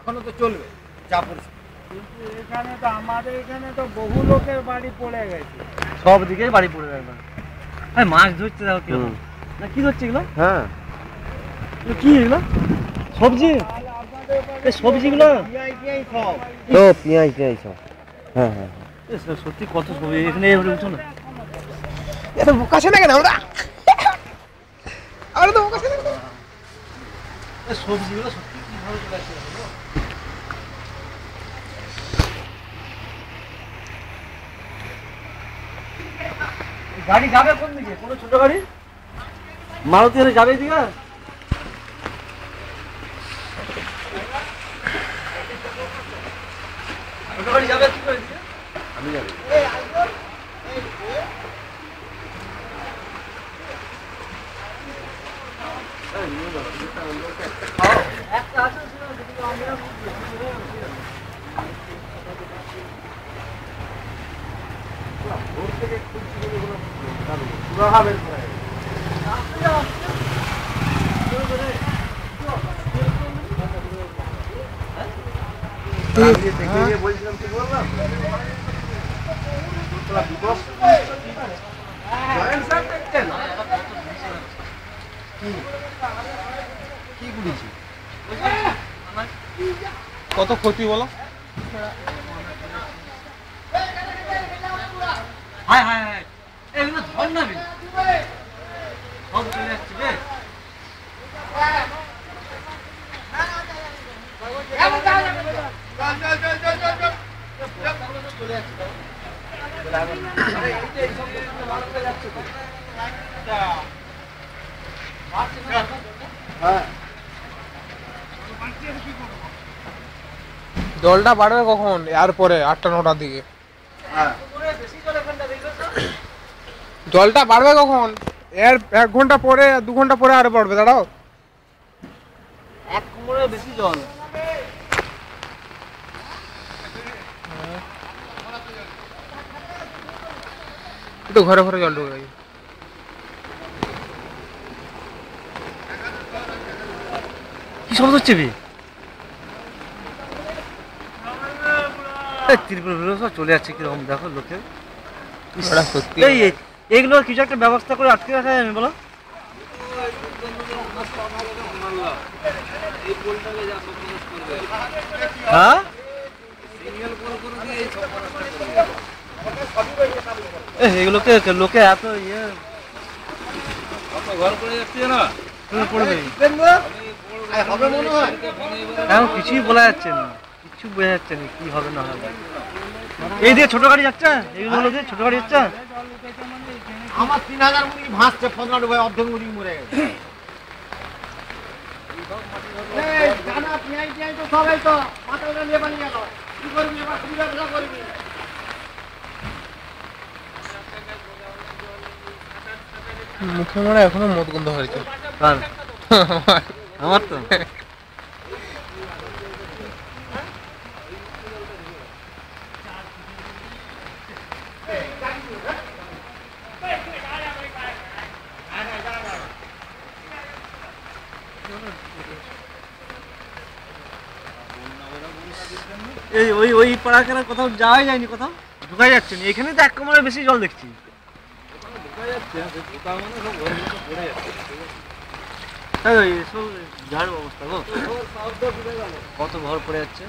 এখনো তো চলবে যা পরিস্থিতি। কিন্তু এখানে তো আমাদের এখানে তো বহু লোকের বাড়ি পড়ে গেছে। সব দিকে বাড়ি পড়ে যাবে। আরে মাছ ধরছে দেখো কি না, কি ধরছে এগুলো? হ্যাঁ কি এগুলো সবজি? এই সবজিগুলো তো পেঁয়াজ পেঁয়াজ সব। হ্যাঁ হ্যাঁ সত্যি কত সবজি এখানে উঠো না। এত বোকা ছেলে কেন আমরা? আমরা তো বোকা ছেলে কেন? সবজিগুলো সত্যি কিভাবে চলে আসছে? গাড়ি যাবে কোন দিকে? কোনো ছোট গাড়ি মারুতি হলে যাবে এদিকে? ছোট গাড়ি যাবে কি করে এদিকে? আমি জানি। একটা আছে বলছিলাম কি বললাম কি করেছি কত ক্ষতি বলো? হায় হায় হায় এগুলো ধর না রে, সব চলে যাচ্ছে রে। জলটা বাড়বে কখন? এরপরে 8টা 9টার দিকে। জলটা বাড়বে কখন? এর 1 ঘন্টা পরে 2 ঘন্টা পরে আরো বাড়বে। দাঁড়াও, এক কোমরের বেশি জল। তো ঘরে ঘরে জল ঢুকে গেছে। কি শব্দ হচ্ছে বে? ত্রিপুরা সব চলে যাচ্ছে কিরকম দেখো লোকে। সত্যি এইগুলো কিছু একটা ব্যবস্থা করে আটকে রাখা যাবে বলো? হ্যাঁ এগুলোকে লোকে এত ইয়ে ঘর করে যাচ্ছে না পড়বে এখন কিছুই বলা যাচ্ছে না, কিছু বোঝা যাচ্ছে না কি হবে না হবে। এই দিয়ে ছোট গাড়ি যাচ্ছে, এইগুলো দিয়ে ছোট গাড়ি যাচ্ছে। আমার 3000 মুরগি ভাসছে 15 ভাই অর্ধেক মুরগি মরে গেছে। এই জানা পেঁয়াজ পেঁয়াজ তো সবাই তো মাথাটা নিয়ে পালিয়ে গেল। কি করবি এবার? কি ব্যবসা করবি? মুখে মনে এখনো মদ গন্ধ হয়েছে। আমার তো এই ওই ওই পাড়াখানা কোথাও যাওয়াই যায়নি, কোথাও ঢুকাই যাচ্ছে না। এখানে তো 1 কোমরের বেশি জল দেখছি। এসব ঝাড় অবস্থা গো, কত ঘর পড়ে যাচ্ছে।